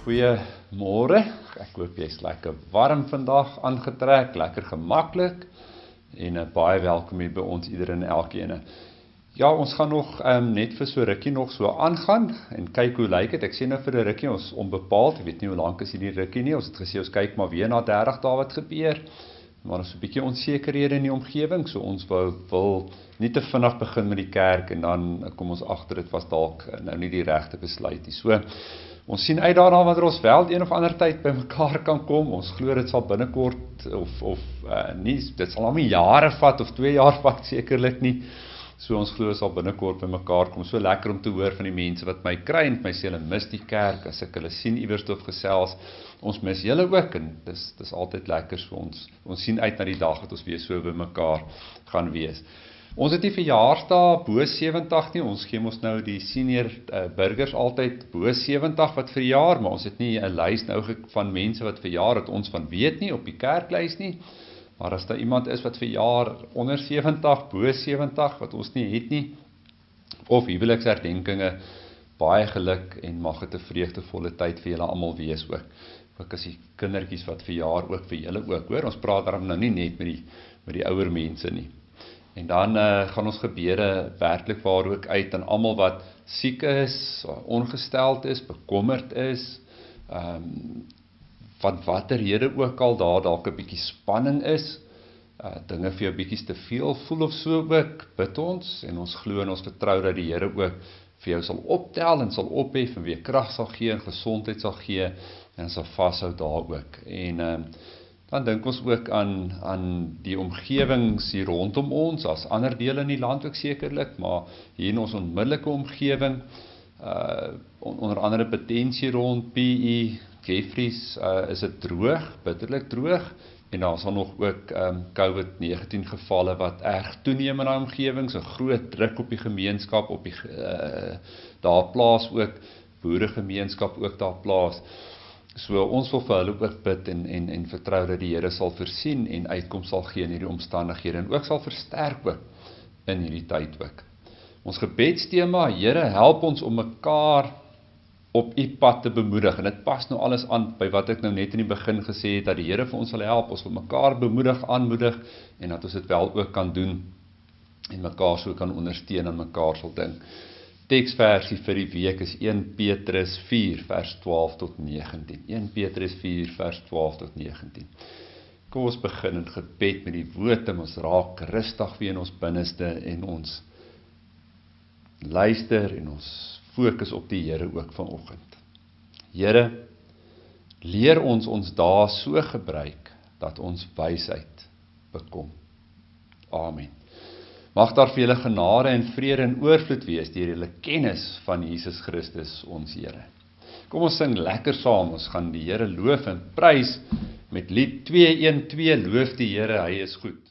Goeiemôre, ek hoop jy is lekker warm vandag aangetrek, lekker gemaklik en baie welkom hier by ons iedereen en elkeen. Ja, ons gaan nog net vir so rukkie nog so aangaan en kyk hoe lyk dit. Ek sê nou vir 'n rukkie, ons onbepaald, ek weet nie hoe lank is hierdie rukkie nie, ons het gesê ons kyk maar weer na 30 dae wat gebeur, maar ons is 'n bietjie onsekerhede in die omgewing, so ons wil nie te vinnig begin met die kerk en dan kom ons agter dit was dalk nou nie die regte besluit nie. So, ons sien uit daarna wanneer ons wel een of ander tyd by mekaar kan kom. Ons glo dit sal binnekort of nie, dit sal nou nie jare vat of 2 jaar vat sekerlik nie. So ons glo sal binnekort by mekaar kom. So lekker om te hoor van die mense wat my kry en my sê hulle mis die kerk, as ek hulle sien iewers of gesels. Ons mis julle ook en dis altyd lekker so ons sien uit na die dag dat ons weer so by mekaar gaan wees. Ons het nie verjaarsdae bo 70 nie, ons gee ons nou die senior burgers altyd bo 70 wat verjaar, maar ons het nie 'n lys nou van mense wat verjaar wat ons van weet nie, op die kerklys nie, maar as daar iemand is wat verjaar onder 70, bo 70, wat ons nie het nie, of huweliksherdenkinge, baie geluk en mag dit 'n vreugdevolle tyd vir julle almal wees ook as die kindertjies wat verjaar ook vir julle ook, hoor, ons praat daarom nou nie net met die ouer mense nie. En dan gaan ons gebede werklik waar ook uit aan almal wat siek is, ongesteld is, bekommerd is, van watter rede ook al daar dalk 'n bietjie spanning is, dinge vir jou bietjies te veel voel of so ook, bid ons en ons glo en ons vertrou dat die Here ook vir jou sal optel en sal ophef en weer krag sal gee en gesondheid sal gee en sal vashou daar ook. En dan dink ons ook aan die omgewings hier rondom ons, as ander dele in die land ook sekerlik, maar hier in ons onmiddellike omgewing, onder andere Potensie rond, PE, Jeffries, is dit droog, bitterlik droog, en daar sal nog ook COVID-19 gevalle wat erg toeneem in die omgewing, so groot druk op die gemeenskap, daar plaas ook, boeregemeenskap ook daar plaas. So ons wil vir hulle ook bid en vertrou dat die Here sal voorsien en uitkoms sal gee in hierdie omstandighede en ook sal versterk ook in hierdie tyd ook. Ons gebedstema, Here help ons om mekaar op u pad te bemoedig en dit pas nou alles aan by wat ek nou net in die begin gesê het, dat die Here vir ons sal help, ons wil mekaar bemoedig, aanmoedig en dat ons dit wel ook kan doen en mekaar so kan ondersteun en mekaar sal dink. Teksversie vir die week is 1 Petrus 4 vers 12 tot 19. 1 Petrus 4 vers 12 tot 19. Kom ons begin in gebed met die woord en ons raak rustig weer in ons binneste en ons luister en ons fokus op die Here ook vanoggend. Here, leer ons dae so gebruik dat ons wysheid bekom. Amen. Mag daar vir julle genade en vrede en oorvloed wees deur julle kennis van Jesus Christus ons Here. Kom ons sing lekker saam, ons gaan die Here loof en prys met lied 212, loof die Here, hy is goed. Loof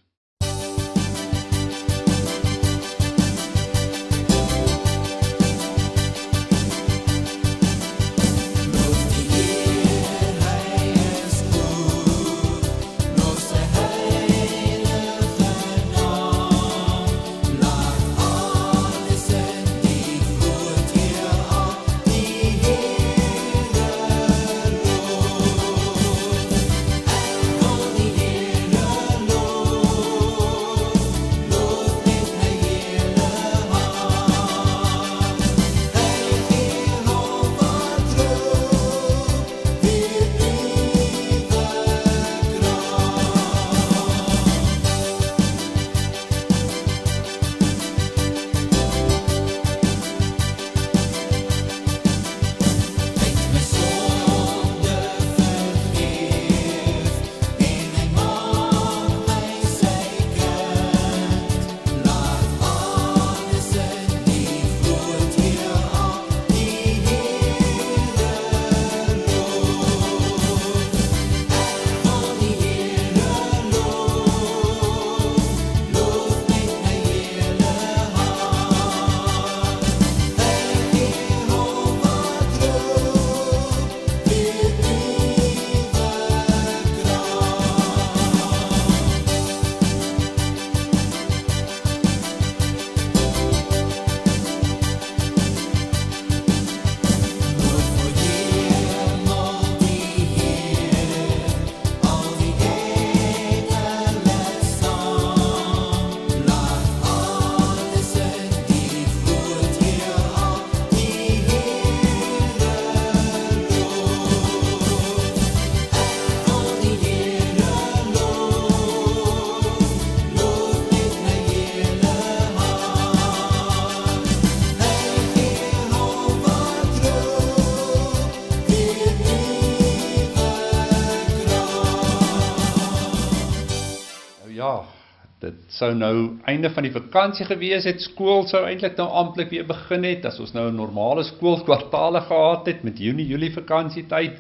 Dit sou nou einde van die vakansie gewees het, skool sou eintlik nou amptelik weer begin het, as ons nou 'n normale skoolkwartale gehad het, met Junie, Julie vakansietyd,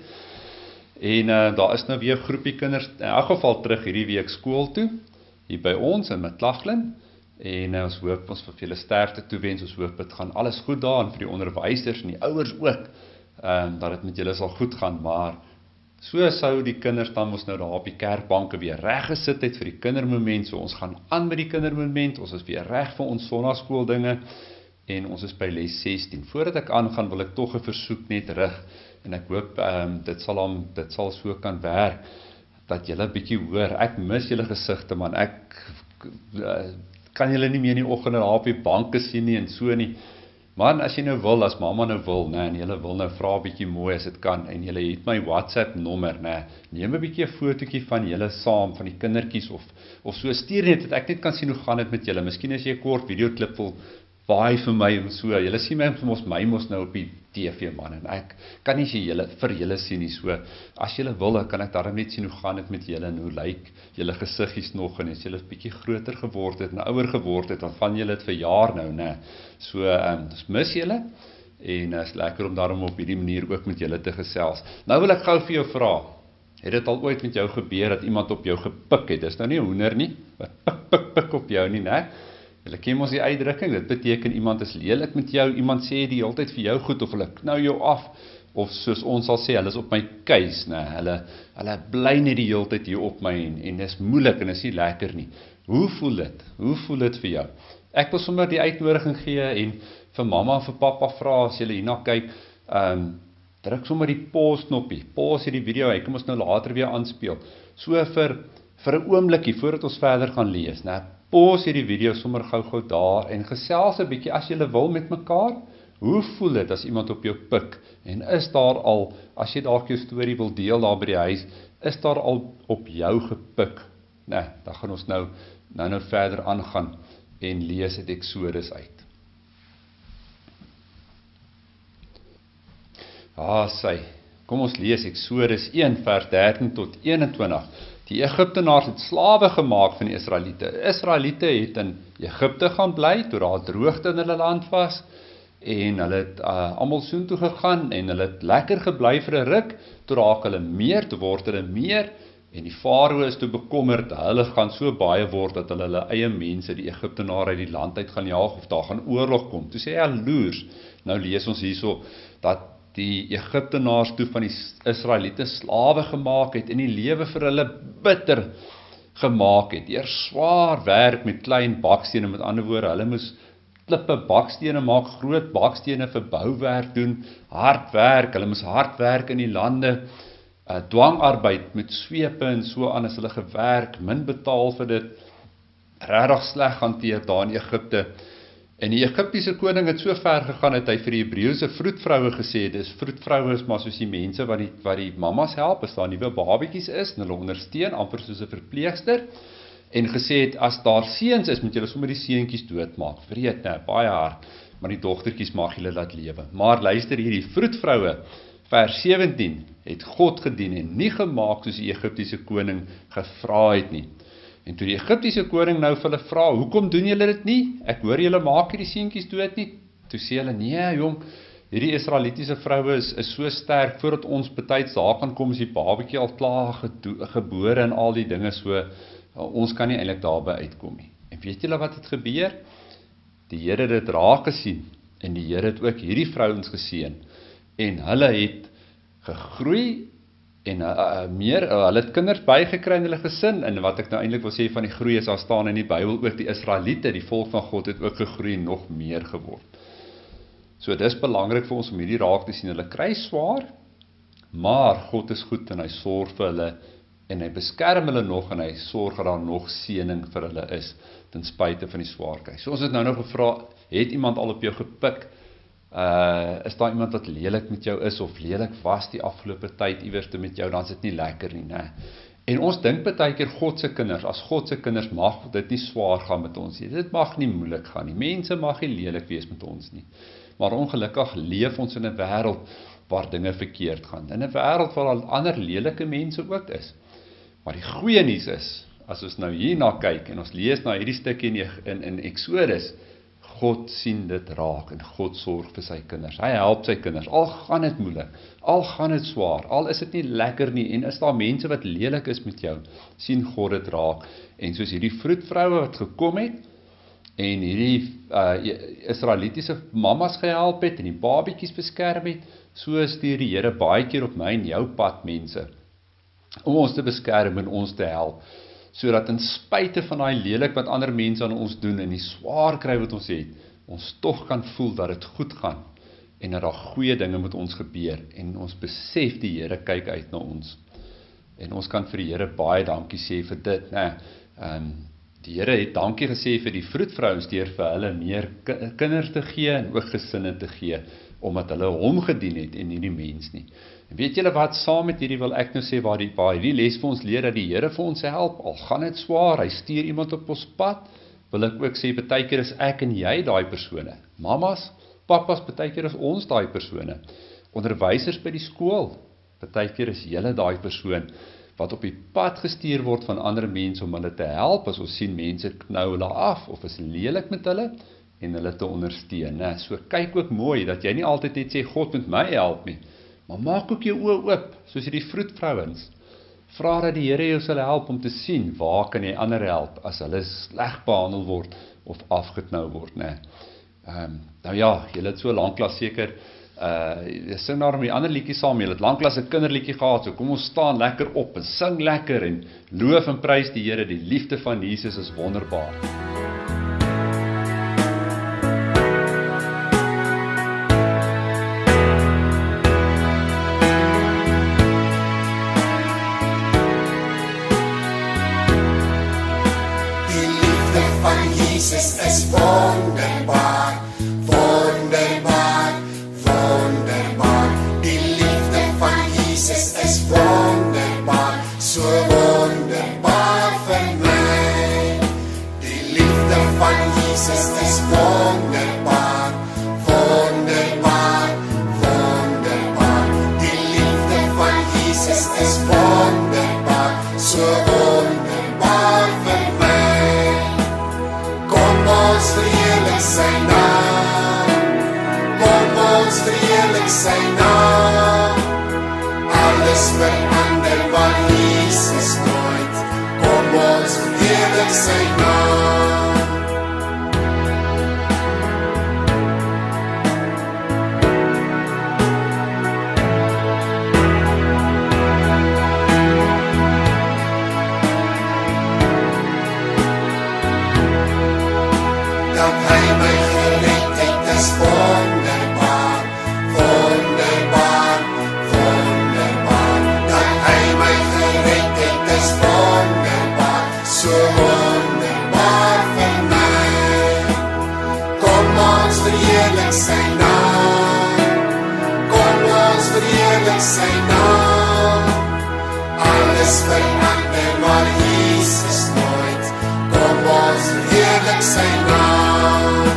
en daar is nou weer 'n groepie kinders, in elk geval terug hierdie week skool toe, hier by ons in McLaughlin, en ons hoop ons vir julle sterkte toewens, ons hoop dit gaan alles goed daar, en vir die onderwysers en die ouers ook, dat dit met julle sal goed gaan, maar so sou die kinders dan ons nou daar op die kerkbanke weer reg gesit het vir die kindermoment, so ons gaan aan met die kindermoment, ons is weer reg vir ons sonnaarskool dinge, en ons is by les 16. Voordat ek aangaan, wil ek tog 'n versoek net rig, en ek hoop dit sal so kan werk, dat julle 'n bietjie hoor, ek mis julle gesigte man, ek kan julle nie meer in die oggende daar op die banke sien nie, en so nie. Man, as jy nou wil, as mamma nou wil, en julle wil nou vra 'n bietjie mooi as dit kan, en julle het my WhatsApp nommer, neem 'n bietjie 'n fotootjie van julle saam, van die kindertjies, of so, stuur net, dat ek net kan sien hoe gaan dit met julle, miskien as jy 'n kort videoklip wil, waai vir my, en so, julle sien my mos nou op die TV man, en ek kan nie vir julle sien nie, so, as julle wil, kan ek daarom net sien hoe gaan dit met julle, en hoe lyk julle gesiggies nog, en as julle 'n bietjie groter geword het, en ouer geword het, dan van julle het verjaar nou, so, dis mis julle, en is lekker om daarom op hierdie manier ook met julle te gesels. Nou wil ek gou vir jou vra, het dit al ooit met jou gebeur, dat iemand op jou gepik het, dis nou nie 'n hoender nie, wat pik op jou nie, Julle ken mos die uitdrukking, dit beteken iemand is lelik met jou, iemand sê die hele tyd vir jou goed, of hulle knou jou af, of soos ons sal sê, hulle is op my keis, hulle bly net die hele tyd hier op my, en dis moeilik, en is nie lekker nie. Hoe voel dit? Hoe voel dit vir jou? Ek wil sommer die uitnodiging gee, en vir mamma en vir pappa vra, as julle hierna kyk, druk sommer die pause knoppie, pause hierdie video, ek kom ons nou later weer aanspeel, so vir 'n oombliekie, voordat ons verder gaan lees, pause hierdie video sommer gou daar, en gesels 'n bietjie, as julle wil met mekaar, hoe voel dit as iemand op jou pik, en is daar al, as jy dalk jou storie wil deel daar by die huis, is daar al op jou gepik, dan gaan ons nou verder aangaan, en lees uit Exodus uit. Kom ons lees Exodus 1 vers 13 tot 21. Die Egiptenaars het slawe gemaak van die Israeliete. Israeliete het in Egipte gaan bly, toe daar droogte in hulle land was, en hulle het almal soontoe gegaan, en hulle het lekker gebly vir 'n ruk, toe raak hulle meer, toe word hulle meer, en die farao is toe bekommerd, hulle gaan so baie word, dat hulle eie mense, die Egiptenare uit die land uit gaan jaag, of daar gaan oorlog kom. Toe sê hy, loers, nou lees ons hierso, dat die Egiptenaars toe van die Israeliete slawe gemaak het, en die lewe vir hulle bitter gemaak het, deur swaar werk met klein bakstene, met ander woorde, hulle moes klippe bakstene maak, groot bakstene vir bouwerk doen, hard werk, hulle moes hard werk in die lande, dwangarbeid met swepe en so aan, as hulle gewerk, min betaal vir dit, regtig sleg hanteer daar in Egipte. En die Egiptiese koning het so ver gegaan, dat hy vir die Hebreëse vroedvroue gesê, dis vroedvroue is maar soos die mense wat die mamas help, as daar nuwe babietjies is, en hulle ondersteun, amper soos 'n verpleegster, en gesê het, as daar seuns is, moet julle sommer die seentjies doodmaak, vreed, baie hard, maar die dogtertjies mag julle laat lewe. Maar luister hier, die vroedvroue, vers 17, het God gedien, en nie gemaak soos die Egiptiese koning gevra het nie. En toe die Egiptiese koning nou vir hulle vra, hoekom doen julle dit nie? Ek hoor julle maak hierdie seentjies dood nie. Toe sê hulle, nee jong, hierdie Israelitiese vroue is so sterk, voordat ons betyds daar kan kom, is die babatjie al klaar gebore en al die dinge so, ons kan nie eintlik daarby uitkom nie. En weet julle wat het gebeur? Die Here het dit raak gesien, en die Here het ook hierdie vrouens geseën, en hulle het gegroei, en hulle het kinders bygekry in hulle gesin, en wat ek nou eintlik wil sê van die groei is, daar staan in die Bybel ook die Israeliete, die volk van God het ook gegroei en nog meer geword. So dis belangrik vir ons om hierdie raak te sien, hulle kry swaar, maar God is goed en hy sorg vir hulle, en hy beskerm hulle nog, en hy sorg dat daar nog seëning vir hulle is, ten spyte van die swaar kry. So ons het nou gevra, het iemand al op jou gepik? Is daar iemand wat lelik met jou is, of lelik was die afgelope tyd iewers met jou, dan is dit nie lekker nie, En ons dink baie keer Godse kinders, as Godse kinders mag dit nie swaar gaan met ons nie, dit mag nie moeilik gaan nie, mense mag nie lelik wees met ons nie, maar ongelukkig leef ons in 'n wêreld waar dinge verkeerd gaan, in 'n wêreld waar al ander lelike mense ook is, maar die goeie nuus is, as ons nou hierna kyk, en ons lees na hierdie stukkie in Exodus, God sien dit raak, en God sorg vir sy kinders, hy help sy kinders, al gaan dit moeilik, al gaan dit swaar, al is dit nie lekker nie, en is daar mense wat lelik is met jou, sien God dit raak, en soos hierdie vroedvroue wat gekom het, en hierdie Israelitiese mamas gehelp het, en die babiekies beskerm het, so stuur die Here baie keer op my en jou pad mense, om ons te beskerm en ons te help, sodat in spite van die lelik wat ander mense aan ons doen, en die swaar kry wat ons het, ons toch kan voel dat het goed gaan, en dat daar goeie dinge met ons gebeur, en ons besef die Here kyk uit na ons, en ons kan vir die Here baie dankie sê vir dit, die Here het dankie gesê vir die vroedvrouens, deur vir hulle meer kinders te gee, en ook gesinne te gee, omdat hulle hom gedien het, en nie die mens nie. En weet julle wat, saam met hierdie wil ek nou sê, waar hierdie les vir ons leer, dat die Here vir ons help, al gaan dit swaar, hy stuur iemand op ons pad, wil ek ook sê, partykeer is ek en jy daai persone, mamas, papas, partykeer is ons daai persone, onderwysers by die skool, partykeer is julle daai persoon, wat op die pad gestuur word van ander mense, om hulle te help, as ons sien mense knou hulle af, of is lelik met hulle, en hulle te ondersteun, so kyk ook mooi, dat jy nie altyd net sê, God moet my help nie, maar maak ook jou oë oop, soos die vroedvrouens, vra dat die Here jou sal help om te sien, waar kan jy ander help, as hulle sleg behandel word, of afgeknou word, nou ja, julle het so lanklas seker, jy sing daarom die ander liedjie saam, julle het lanklas 'n kinderliedjie gehad, so kom ons staan lekker op, en sing lekker, en loof en prys die Here, die liefde van Jesus is wonderbaar. Jesus is wonderbaar, wonderbaar, wonderbaar. Die liefde van Jesus is wonderbaar, so wonderbaar vir my. Die liefde van Jesus is wonderbaar, wonderbaar, wonderbaar. Die liefde van Jesus is wonderbaar, so wonderbaar vir my. Ons verheerlik sy naam, kom ons verheerlik sy naam, alles verander maar Jesus nooit, kom ons verheerlik sy naam. Dat hy my gered het is wonderbaar, wonderbaar, wonderbaar. Dat hy my gered het is wonderbaar, so wonderbaar vir my. Kom ons verheerlik sy naam, kom ons verheerlik sy naam. Alles verander maar Jesus nooit, kom ons verheerlik sy naam.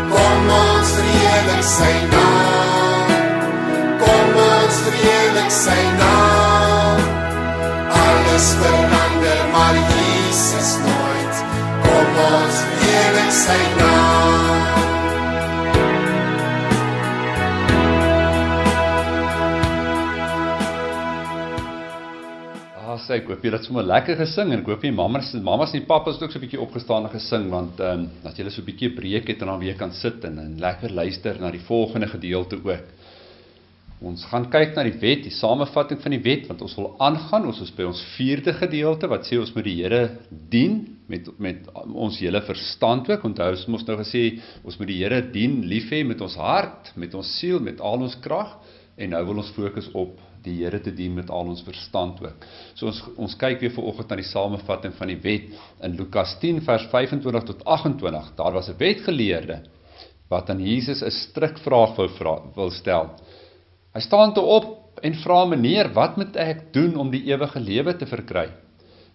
Kom ons verheerlik sy naam, kom ons verheerlik sy naam. Alles verander maar Jesus nooit, kom ons verheerlik sy naam. Ek hoop jy dat sommer lekker gesing, en ek hoop jy mamas en papas het ook so 'n bietjie opgestaan en gesing, want dat jy so 'n bietjie breek het en dan weer kan sit en lekker luister na die volgende gedeelte ook. Ons gaan kyk na die wet, die samevatting van die wet, want ons wil aangaan, ons is by ons 4de gedeelte, wat sê ons moet die Here dien, met ons hele verstand ook, onthou ons nou gesê, ons moet die Here dien, lief hê met ons hart, met ons siel, met al ons krag, en nou wil ons fokus op die Here te dien met al ons verstand ook. So ons kyk weer vanoggend na die samevatting van die wet in Lukas 10 vers 25 tot 28. Daar was 'n wetgeleerde wat aan Jesus 'n strikvraag wil stel. Hy staan toe op en vra: "Meneer, wat moet ek doen om die ewige lewe te verkry?"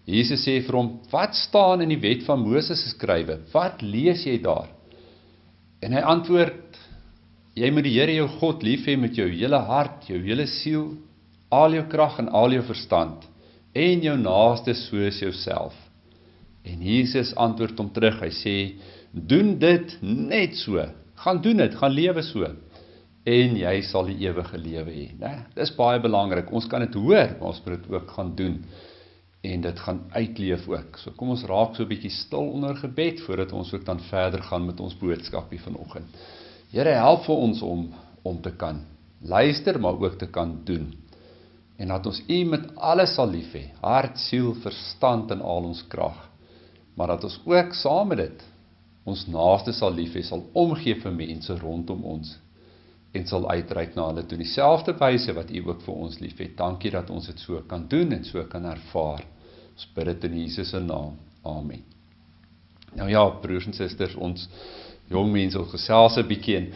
Jesus sê vir hom: "Wat staan in die wet van Moses geskrywe? Wat lees jy daar?" En hy antwoord: "Jy moet die Here jou God lief hê met jou hele hart, jou hele siel, al jou krag en al jou verstand, en jou naaste soos jouself." En Jesus antwoord hom terug, hy sê, doen dit net so, gaan doen dit, gaan lewe so, en jy sal die ewige lewe hê. Dis baie belangrik, ons kan dit hoor, maar ons moet dit ook gaan doen, en dit gaan uitleef ook. So kom ons raak so 'n bietjie stil onder gebed, voordat ons ook dan verder gaan met ons boodskapie vanoggend. Here, help vir ons om te kan luister, maar ook te kan doen. En dat ons U met alles sal lief hê, hart, siel, verstand en al ons krag. Maar dat ons ook saam met dit, ons naaste sal lief hê, sal omgee vir mense rondom ons, en sal uitreik na hulle toe, dieselfde wyse wat U ook vir ons lief het. Dankie dat ons dit so kan doen, en so kan ervaar. Ons bid dit in Jesus se naam. Amen. Nou ja, broers en susters, ons jong mense, ons gesels 'n bietjie, en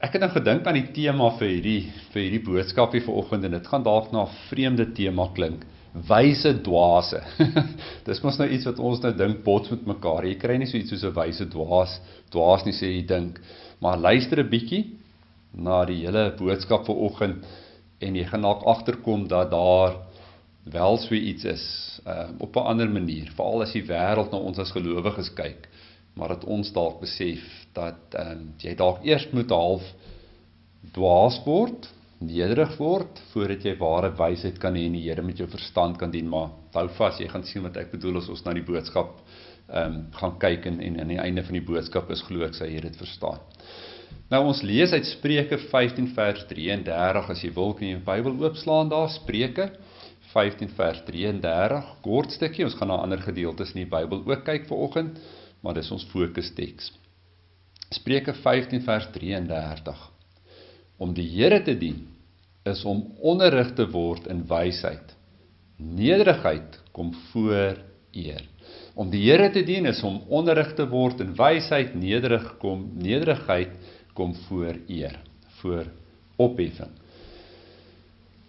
ek het nou gedink aan die tema vir hierdie boodskapie vanoggend, en dit gaan dalk na 'n vreemde tema klink, wyse dwaase. Dis mos nou iets wat ons nou dink bots met mekaar, jy kry nie so iets soos 'n wyse dwaas nie, sê jy dink, maar luister 'n bietjie na die hele boodskap vanoggend, en jy gaan dalk agterkom dat daar wel so iets is, op 'n ander manier, veral as die wêreld na ons as gelowiges kyk, maar dat ons dalk besef, dat jy dalk eers moet half dwaas word, nederig word, voordat jy ware wysheid kan hê en die Here met jou verstand kan dien, maar hou vas, jy gaan sien wat ek bedoel as ons na die boodskap gaan kyk, en aan die einde van die boodskap is glo ek, sal jy dit verstaan. Nou ons lees uit Spreuke 15 vers 33, as jy wil kan jy die Bybel oopslaan daar, Spreuke 15 vers 33, kort stukkie, ons gaan na ander gedeeltes in die Bybel ook kyk vanoggend, maar dis ons fokusteks. Spreuke 15 vers 33, om die Here te dien, is om onderrig te word in wysheid. Nederigheid kom voor eer. Om die Here te dien is om onderrig te word in wysheid, nederigheid kom voor eer, voor opheffing.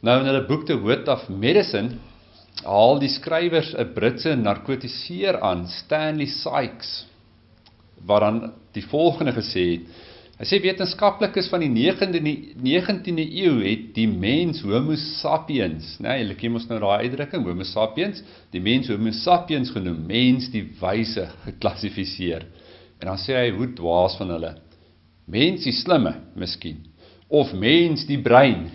Nou in hulle boek The Word of Medicine, haal die skrywers 'n Britse narkotiseer aan, Stanley Sykes, wat dan die volgende gesê het. Hy sê wetenskaplikes van die 19de eeu het die mens Homo sapiens, julle ken mos nou daai uitdrukking, Homo sapiens, die mens Homo sapiens genoem, mens die wyse geklassifiseer. En dan sê hy, hoe dwaas van hulle, mens die slimme, miskien, of mens die brein,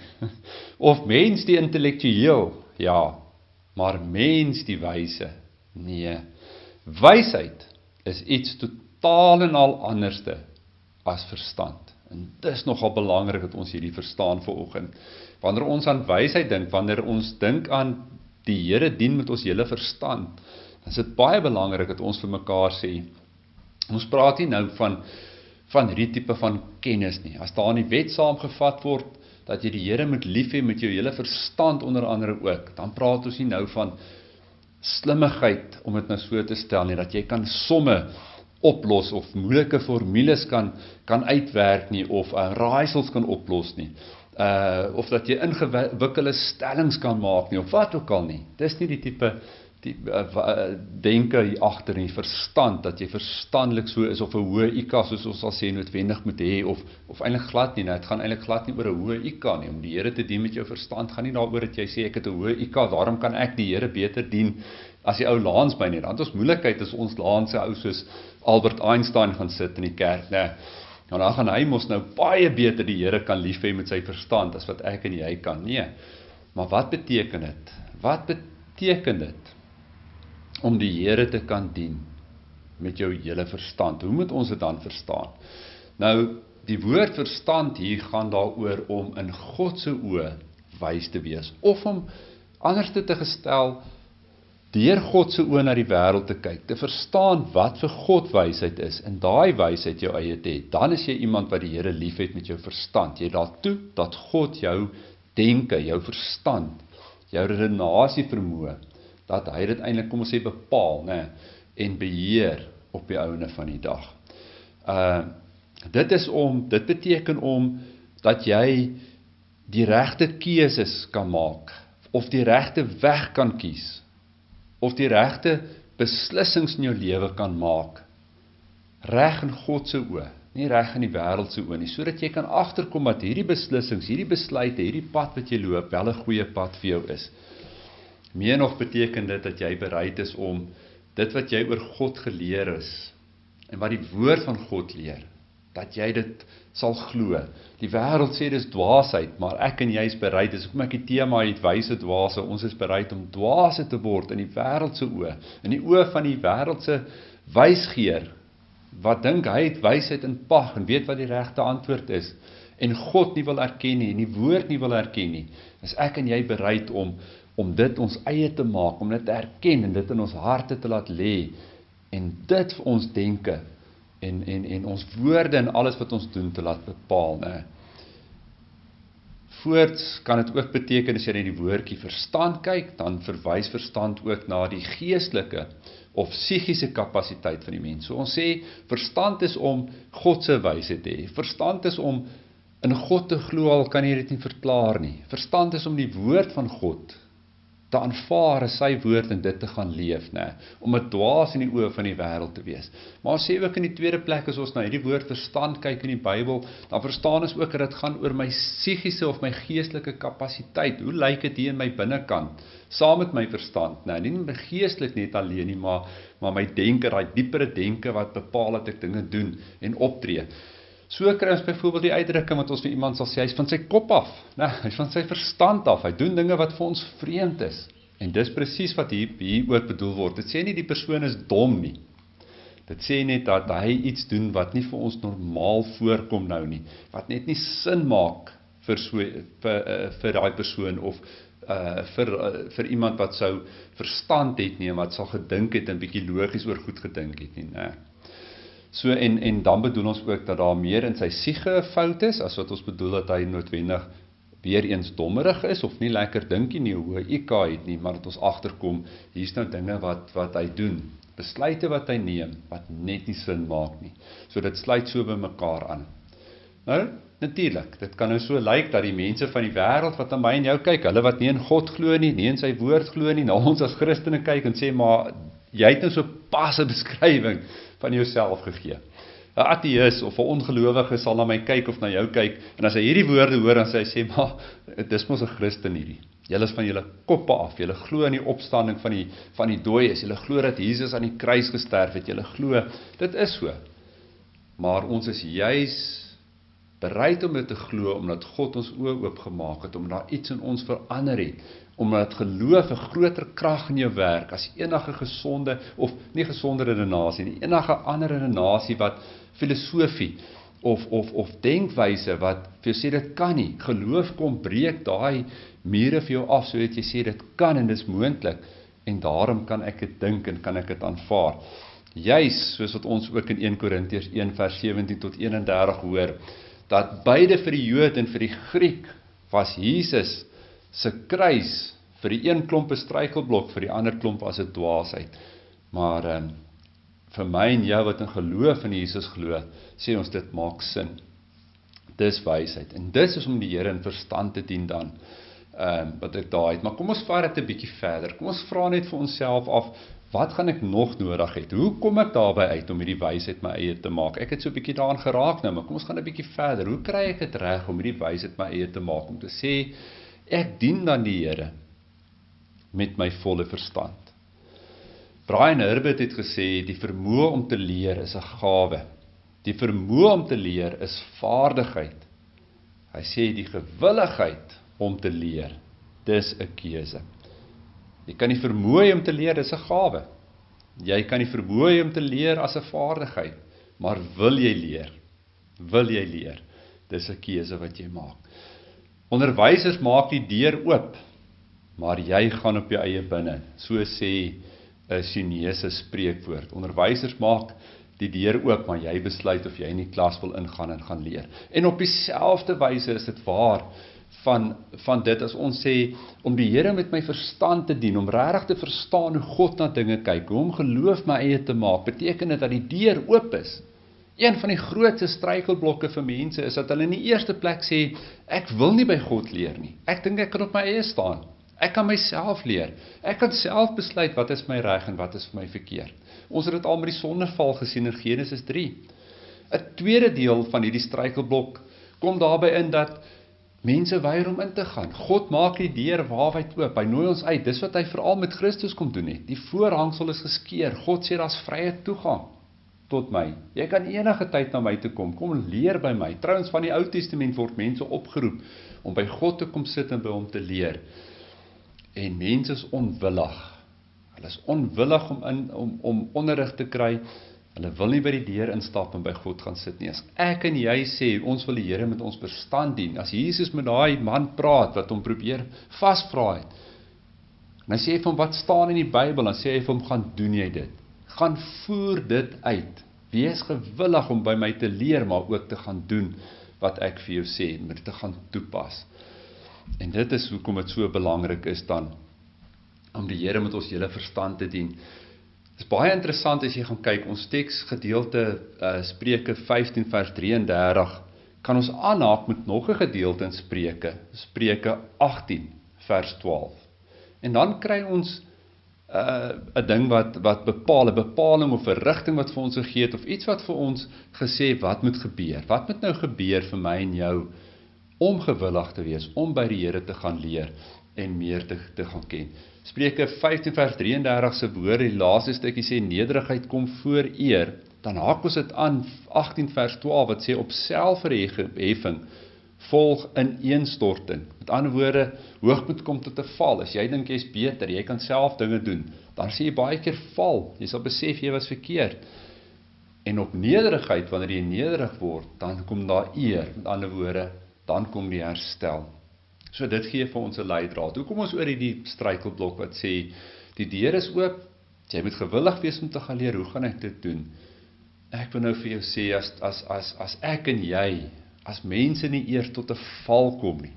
of mens die intellektueel, ja, maar mens die wyse, nee. Wysheid is iets totaal en al anderste as verstand. En dis nogal belangrik dat ons hierdie verstaan vanoggend. Wanneer ons aan wysheid dink, wanneer ons dink aan die Here dien met ons hele verstand, dan is dit baie belangrik dat ons vir mekaar sê, ons praat nie nou van hierdie tipe van kennis nie. As daar in die wet saamgevat word, dat jy die Here moet lief hê met jou hele verstand onder andere ook, dan praat ons nie nou van slimmigheid, om dit nou so te stel nie, dat jy kan somme oplos, of moeilike formules kan uitwerk nie, of raaisels kan oplos nie, of dat jy ingewikkelde stellings kan maak nie, of wat ook al nie. Dis nie die tipe denke hier agter in die verstand, dat jy verstandelik so is, of 'n hoë IQ, soos ons sal sê, noodwendig moet hê, of eintlik glad nie, het gaan eintlik glad nie oor 'n hoë IQ nie, om die Here te dien met jou verstand, gaan nie daaroor dat jy sê, ek het 'n hoë IQ, daarom kan ek die Here beter dien, as die ou laans by nie, dan het ons moeilikheid, as ons laans ou soos Albert Einstein gaan sit in die kerk, en dan gaan hy mos nou baie beter die Here kan lief hê met sy verstand, as wat ek en jy kan, nee, maar wat beteken dit? Wat beteken dit? Om die Here te kan dien met jou hele verstand. Hoe moet ons dit dan verstaan? Nou, die woord verstand hier gaan daaroor om in God se oë wys te wees, of om anders te gestel, deur God se oë na die wêreld te kyk, te verstaan wat vir God wysheid is, en daai wysheid jou eie te hê, dan is jy iemand wat die Here liefhet met jou verstand. Jy laat toe dat God jou denke, jou verstand, jou redenasie vermoë, dat hy dit eintlik, kom ons sê, bepaal, en beheer op die ouene van die dag. Dit beteken dat jy die regte keuses kan maak, of die regte weg kan kies, of die regte beslissings in jou lewe kan maak, reg in God se oë, nie reg in die wêreld se oë nie, sodat jy kan agterkom dat hierdie beslissings, hierdie besluite, hierdie pad wat jy loop, wel 'n goeie pad vir jou is. Meer nog beteken dit dat jy bereid is om dit wat jy oor God geleer is, en wat die woord van God leer, dat jy dit sal glo. Die wêreld sê dis dwaasheid, maar ek en jy is bereid, dis hoekom ek die tema het, wyse dwaase, ons is bereid om dwaase te word in die wêreld se oë, in die oë van die wêreld se wysgeer, wat dink hy het wysheid in pag, en weet wat die regte antwoord is, en God nie wil erken nie, en die woord nie wil erken nie, is ek en jy bereid om dit ons eie te maak, om dit te erken, en dit in ons harte te laat lê, en dit vir ons denke, en ons woorde en alles wat ons doen te laat bepaal. Ne? Voorts kan dit ook beteken, as jy na die woordjie verstand kyk, dan verwys verstand ook na die geestelike of psigiese kapasiteit van die mens. So ons sê, verstand is om God se wysheid te hê. Verstand is om in God te glo, al kan jy dit nie verklaar nie. Verstand is om die woord van God te aanvaar as sy woord en dit te gaan leef, ne? Om 'n dwaas in die oë van die wêreld te wees. Maar ons sê ook in die tweede plek, as ons na hierdie woord verstand kyk in die Bybel, dan verstaan ons ook dat dit gaan oor my psigiese of my geestelike kapasiteit. Hoe lyk dit hier in my binnekant, saam met my verstand? Nou, nie my geestelik net alleen nie, maar my denke, daai diepere denke wat bepaal dat ek dinge doen en optree. So kry ons byvoorbeeld die uitdrukking wat ons vir iemand sal sê, hy is van sy kop af, hy is van sy verstand af, hy doen dinge wat vir ons vreemd is. En dis presies wat hier ook bedoel word. Dit sê nie die persoon is dom nie. Dit sê net dat hy iets doen wat nie vir ons normaal voorkom nou nie, wat net nie sin maak vir daai persoon of vir iemand wat sou verstand het nie, en wat sal gedink het en bietjie logies oor goed gedink het nie, ne. So, en dan bedoel ons ook dat daar meer in sy siege 'n fout is, as wat ons bedoel dat hy noodwendig weer eens dommerig is, of nie lekker dink nie, hoe IQ het nie, maar dat ons agterkom, hier's nou dinge wat hy doen, besluite wat hy neem, wat net nie sin maak nie. So dit sluit so by mekaar aan. Nou, natuurlik, dit kan nou so lyk dat die mense van die wêreld wat aan my en jou kyk, hulle wat nie in God glo nie, nie in sy woord glo nie, na ons as Christene kyk en sê, maar jy het nou so pas 'n beskrywing van jouself gegee. 'n Ateïs of 'n ongelowige sal na my kyk of na jou kyk, en as hy hierdie woorde hoor, dan sê, maar dis mos 'n Christen hierdie. Julle is van julle koppe af, julle glo in die opstanding van die dooies, julle glo dat Jesus aan die kruis gesterf het, julle glo, dit is so. Maar ons is juis bereid om dit te glo, omdat God ons oë oopgemaak het, omdat daar iets in ons verander het, omdat geloof 'n groter krag in jou werk, as enige gesonde, of nie gesonde redenasie nie, enige ander redenasie wat filosofie, of denkwyse, wat vir jou sê dit kan nie, geloof kom, breek daai mure vir jou af, so dat jy sê dit kan, en dis moontlik, en daarom kan ek dit dink, en kan ek dit aanvaar. Juis, soos wat ons ook in 1 Korintiërs 1 vers 17 tot 31 hoor, dat beide vir die Jood en vir die Griek was Jesus se kruis vir die een klomp 'n struikelblok, vir die ander klomp as 'n dwaasheid. Maar vir my en jou wat in geloof in Jesus glo, sê ons dit maak sin. Dis wysheid. En dis is om die Here in verstand te dien dan, wat ek daar het. Maar kom ons vat dit 'n bietjie verder. Kom ons vra net vir onsself af, wat gaan ek nog nodig hê? Hoe kom ek daarby uit om hierdie wysheid my eie te maak? Ek het so 'n bietjie daaraan geraak nou, maar kom ons gaan 'n bietjie verder. Hoe kry ek dit reg om hierdie wysheid my eie te maak? Om te sê, ek dien dan die Here met my volle verstand. Brian Herbert het gesê, die vermoë om te leer is 'n gawe. Die vermoë om te leer is vaardigheid. Hy sê die gewilligheid om te leer, dis 'n keuse. Jy kan die vermoë om te leer, dis 'n gawe. Jy kan die vermoë om te leer as 'n vaardigheid, maar wil jy leer? Wil jy leer? Dis 'n keuse wat jy maak. Onderwysers maak die deur oop, maar jy gaan op jou eie binne, so sê 'n Chinese spreekwoord. Onderwysers maak die deur oop, maar jy besluit of jy in die klas wil ingaan en gaan leer. En op dieselfde wyse is dit waar van dit as ons sê, om die Here met my verstand te dien, om regtig te verstaan hoe God na dinge kyk, hoe om geloof my eie te maak, beteken dit dat die deur oop is. Een van die grootste struikelblokke vir mense is dat hulle in die eerste plek sê, ek wil nie by God leer nie. Ek dink ek kan op my eie staan. Ek kan myself leer. Ek kan self besluit wat is my reg en wat is vir my verkeerd. Ons het dit al met die sondeval gesien in Genesis 3. 'n tweede deel van hierdie struikelblok kom daarby in dat Mense weier om in te gaan. God maak die deur waawyd oop. Hy nooi ons uit. Dis wat hy veral met Christus kom doen het. Die voorhangsel is geskeur. God sê daar's vrye toegang tot my. Jy kan enige tyd na my toe kom. Kom leer by my. Trouwens van die Ou Testament word mense opgeroep om by God te kom sit en by hom te leer. En mense is onwillig. Hulle is onwillig om onderrig te kry. Hulle wil nie by die deur instap en by God gaan sit nie. As ek en jy sê, ons wil die Here met ons verstand dien, as Jesus met daai man praat, wat hom probeer vasvra het, en hy sê vir hom, wat staan in die Bybel, dan sê hy vir hom, gaan doen jy dit. Gaan voer dit uit. Wees gewillig om by my te leer, maar ook te gaan doen, wat ek vir jou sê, om dit te gaan toepas. En dit is hoekom dit so belangrik is dan, om die Here met ons hele verstand te dien. Het is baie interessant as jy gaan kyk, ons teksgedeelte Spreuke 15 vers 33, kan ons aanhaak met nog 'n gedeelte in Spreuke, Spreuke 18 vers 12. En dan kry ons 'n ding wat bepaal, 'n bepaling of 'n rigting wat vir ons gegee het, of iets wat vir ons gesê wat moet gebeur. Wat moet nou gebeur vir my en jou, om gewillig te wees, om by die Here te gaan leer, en meer te gaan ken. Spreuke 15 vers 33 se woorde, die laaste stukkie sê, nederigheid kom voor eer, dan haak ons dit aan 18 vers 12, wat sê, op selfverheffing volg ineenstorting. Met ander woorde, hoogmoed kom tot 'n val. As jy dink jy is beter, jy kan self dinge doen, dan sê jy baie keer val, jy sal besef jy was verkeerd. En op nederigheid, wanneer jy nederig word, dan kom daar eer, met ander woorde, dan kom die herstel. So dit gee vir ons 'n leidraad. Hoe kom ons oor die struikelblok wat sê, die deur is oop, jy moet gewillig wees om te gaan leer, hoe gaan ek dit doen? Ek wil nou vir jou sê, as ek en jy, as mense nie eers tot 'n val kom nie,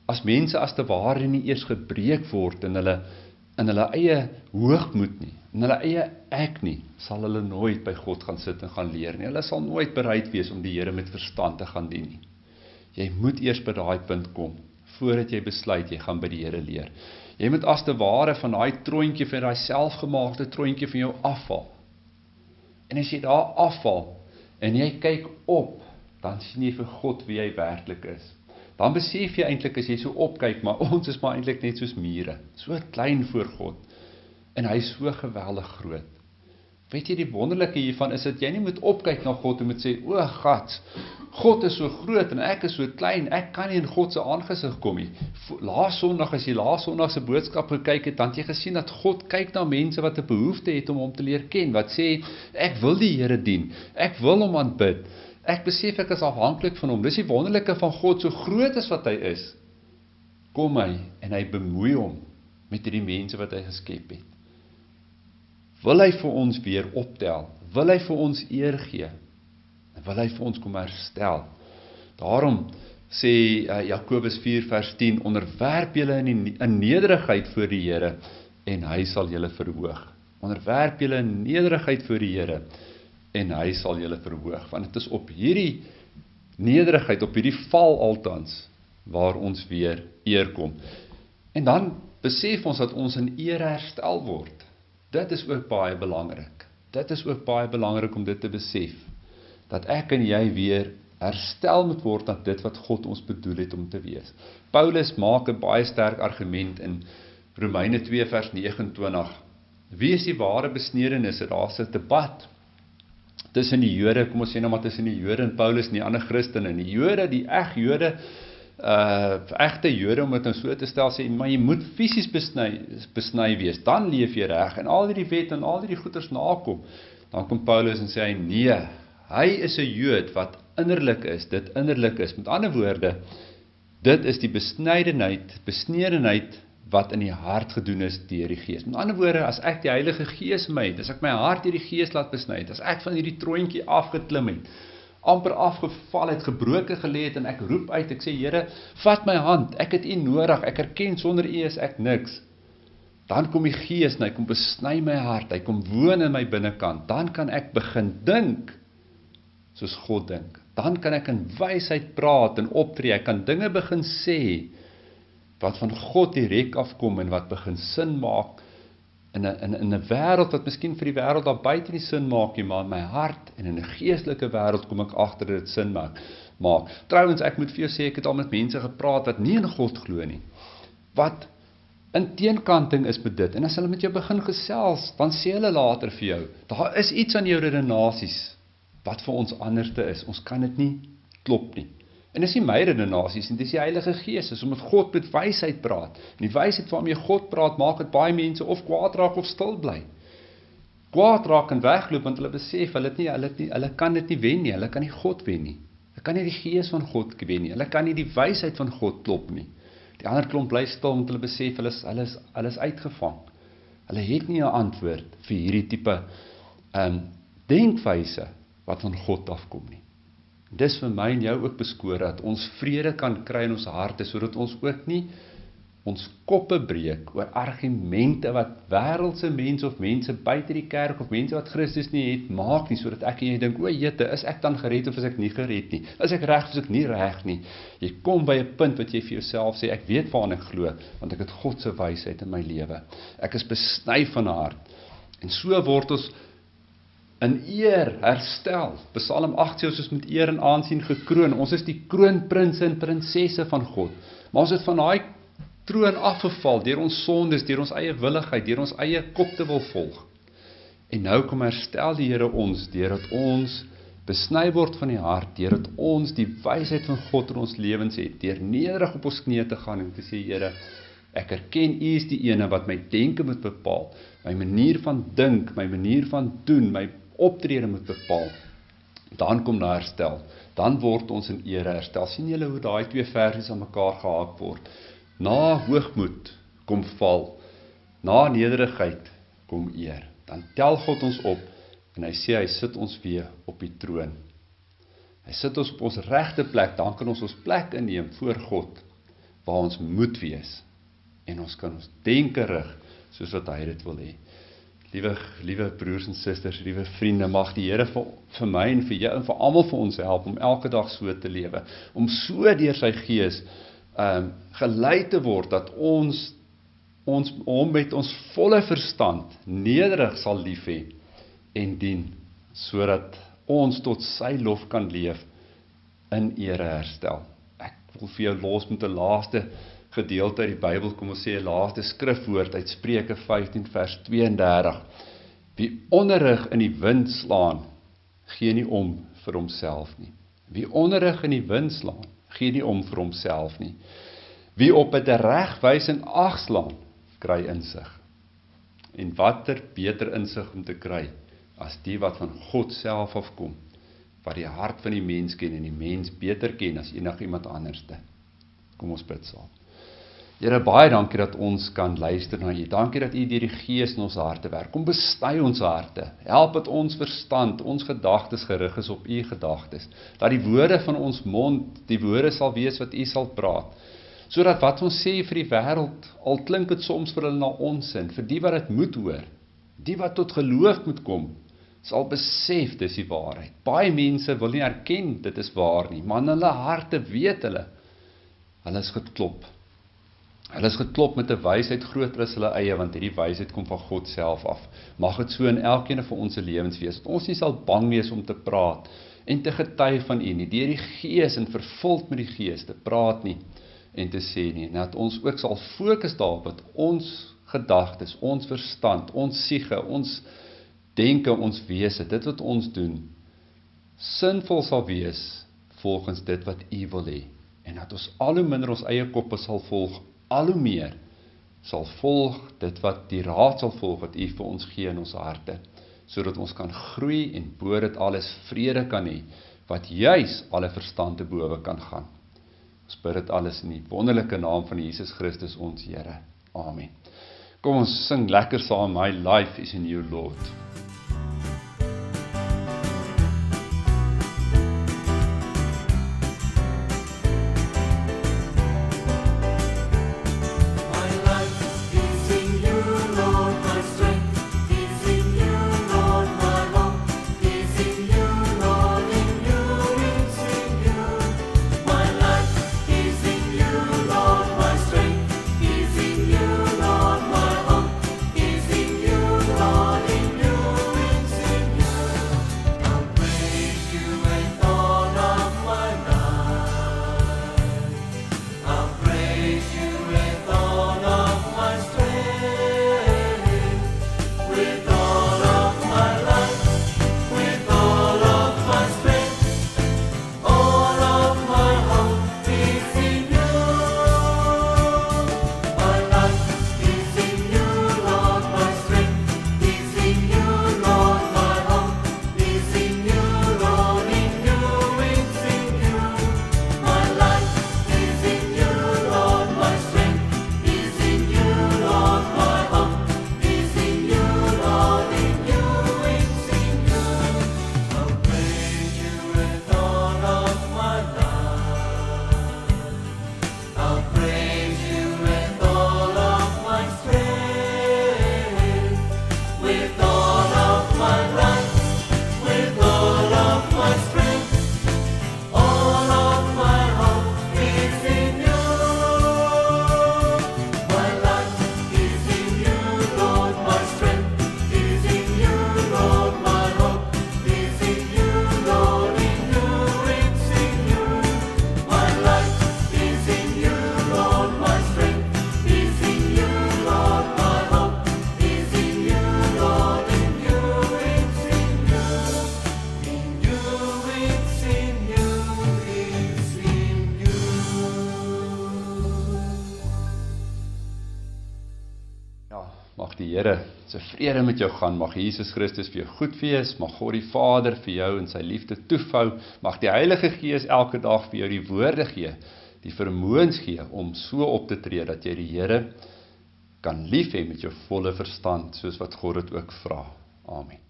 as mense as te ware nie eers gebreek word in hulle eie hoogmoed nie, in hulle eie ek nie, sal hulle nooit by God gaan sit en gaan leer nie. Hulle sal nooit bereid wees om die Here met verstand te gaan dien nie. Jy moet eers by daai punt kom, voordat jy besluit, jy gaan by die Here leer. Jy moet as te ware van daai troontjie, van daai selfgemaakte troontjie van jou afval. En as jy daar afval, en jy kyk op, dan sien jy vir God wie hy werklik is. Dan besef jy eintlik, as jy so opkyk, maar ons is maar eintlik net soos mure, so klein voor God, en hy is so geweldig groot. Weet jy, die wonderlike hiervan is dat jy nie moet opkyk na God en moet sê, o God, God is so groot en ek is so klein, ek kan nie in God se aangesig kom nie. Laas Sondag, as jy laas Sondag se boodskap gekyk het, dan het jy gesien dat God kyk na mense wat 'n behoefte het om hom te leer ken, wat sê, ek wil die Here dien, ek wil hom aanbid, ek besef ek is afhanklik van hom. Dis die wonderlike van God, so groot as wat hy is, kom hy en hy bemoei hom met die mense wat hy geskep het. Wil hy vir ons weer optel, wil hy vir ons eer gee, en wil hy vir ons kom herstel. Daarom sê Jakobus 4 vers 10, onderwerp julle in nederigheid voor die Here, en hy sal julle verhoog. Onderwerp julle in nederigheid voor die Here, en hy sal julle verhoog. Want het is op hierdie nederigheid, op hierdie val althans, waar ons weer eer kom. En dan besef ons dat ons in eer herstel word. Dit is ook baie belangrik. Dit is ook baie belangrik om dit te besef, dat ek en jy weer herstel moet word aan dit wat God ons bedoel het om te wees. Paulus maak 'n baie sterk argument in Romeine 2 vers 29. Wie is die ware besnedenisse? Daar's 'n debat tussen die Jode, kom ons sê nou maar tussen die Jode en Paulus en die ander Christene. En die Jode, die egte Jode, om dit nou so te stel, sê, maar jy moet fisies besny wees, dan leef jy reg, en al die wet en al die goeders nakom. Dan kom Paulus en sê hy, nee, hy is 'n Jood wat innerlik is, dit innerlik is. Met ander woorde, dit is die besnedenheid wat in die hart gedoen is deur die Gees. Met ander woorde, as ek die Heilige Gees in my het, as ek my hart deur die Gees laat besny het, as ek van hierdie troontjie afgeklim het, amper afgeval het, gebroke gelê het, en ek roep uit, ek sê, Here, vat my hand, ek het U nodig, ek erken sonder U is ek niks. Dan kom die Gees en hy kom besny my hart, hy kom woon in my binnekant, dan kan ek begin dink soos God dink. Dan kan ek in wysheid praat en optree, ek kan dinge begin sê wat van God direk afkom en wat begin sin maak in 'n wêreld wat miskien vir die wêreld daar buite nie sin maak nie, maar in my hart en in 'n geestelike wêreld kom ek agter dat dit sin maak. Trouwens, ek moet vir jou sê, ek het al met mense gepraat wat nie in God glo nie, wat in teenkanting is met dit, en as hulle met jou begin gesels, dan sê hulle later vir jou, daar is iets aan jou redenasies, wat vir ons anderste is, ons kan dit nie klop nie. En dis nie my redenasies, en dis die Heilige Gees, is omdat God met wysheid praat, en die wysheid waarmee God praat, maak het baie mense of kwaad raak of stil bly. Kwaad raak en wegloop, want hulle besef, hulle kan dit nie wen nie, hulle kan nie God wen nie, hulle kan nie die Gees van God wen nie, hulle kan nie die wysheid van God klop nie. Die ander klomp bly stil, want hulle besef, hulle is uitgevang. Hulle het nie 'n antwoord vir hierdie tipe denkwyse wat van God afkom nie. Dis vir my en jou ook beskore, dat ons vrede kan kry in ons harte, sodat ons ook nie ons koppe breek oor argumente wat wêreldse mense of mense buite die kerk of mense wat Christus nie het, maak nie, sodat ek en jy dink, o jete, is ek dan gered of is ek nie gered nie? Is ek reg of is ek nie reg nie? Jy kom by 'n punt wat jy vir jouself sê, ek weet waaraan ek glo, want ek het God se wysheid in my lewe. Ek is besny van hart. En so word ons in eer herstel. Psalm 8 sê ons is met eer en aansien gekroon. Ons is die kroonprinse en prinsesse van God. Maar ons het van daai troon afgeval, deur ons sondes, deur ons eie willigheid, deur ons eie kop te wil volg. En nou kom herstel die Here ons, deurdat ons besny word van die hart, deurdat ons die wysheid van God in ons lewens het, deur nederig op ons knieë te gaan en te sê, Here, ek erken U is die ene wat my denke moet bepaal, my manier van dink, my manier van doen, my optrede moet bepaal. Dan kom daar herstel, dan word ons in ere herstel. Sien julle hoe daai twee versies aan mekaar gehaak word? Na hoogmoed kom val, na nederigheid kom eer. Dan tel God ons op, en hy sê, hy sit ons weer op die troon. Hy sit ons op ons regte plek, dan kan ons plek inneem voor God, waar ons moet wees, en ons kan ons denke rig, soos wat hy dit wil hê. Liewe broers en susters, liewe vriende, mag die Here vir my en vir jou en vir almal vir ons help, om elke dag so te lewe, om so deur sy Gees gelei te word, dat ons hom met ons volle verstand nederig sal lief hê en dien, sodat ons tot sy lof kan leef in ere herstel. Ek wil vir jou los met 'n laaste gedeelte uit die Bybel, kom ons sê 'n laaste skrifwoord uit Spreuke 15 vers 32. Wie onderrig in die wind slaan, gee nie om vir homself nie. Wie onderrig in die wind slaan, gee nie om vir homself nie. Wie op 'n regwysing ag slaan, kry insig. En watter beter insig om te kry, as die wat van God self afkom, wat die hart van die mens ken, en die mens beter ken as enigiemand anderste. Kom ons bid saam. Here, baie dankie dat ons kan luister na U. Dankie dat U deur die Gees in ons harte werk. Kom besny ons harte. Help dat ons verstand, ons gedagtes gerig is op U gedagtes. Dat die woorde van ons mond, die woorde sal wees wat U sal praat. Sodat wat ons sê vir die wêreld, al klink dit soms vir hulle na onsin, vir die wat dit moet hoor, die wat tot geloof moet kom, sal besef dis die waarheid. Baie mense wil nie erken dit is waar nie, maar in hulle harte weet hulle is geklop. Hulle is geklop met 'n wysheid groter as hulle eie, want hierdie wysheid kom van God self af. Mag dit so in elkeen van ons lewens wees, dat ons nie sal bang wees om te praat en te getuig van U nie, deur die Gees en vervuld met die Gees te praat nie en te sê nie, en dat ons ook sal fokus daarop dat ons gedagtes, ons verstand, ons siege, ons denke, ons wese, dit wat ons doen, sinvol sal wees volgens dit wat U wil hê, en dat ons al hoe minder ons eie koppe sal volg, al hoe meer sal volg dit wat die raad sal volg wat U vir ons gee in ons harte, sodat ons kan groei en bo dit alles vrede kan hê, wat juis alle verstand te bowe kan gaan. Ons bid dit alles in die wonderlike naam van Jesus Christus ons Here. Amen. Kom ons sing lekker saam, My life is in You, Lord. In you, Here se vrede met jou gaan, mag Jesus Christus vir jou goed wees, mag God die Vader vir jou in sy liefde toevou, mag die Heilige Gees elke dag vir jou die woorde gee, die vermoëns gee om so op te tree, dat jy die Here kan lief hê met jou volle verstand, soos wat God dit ook vra. Amen.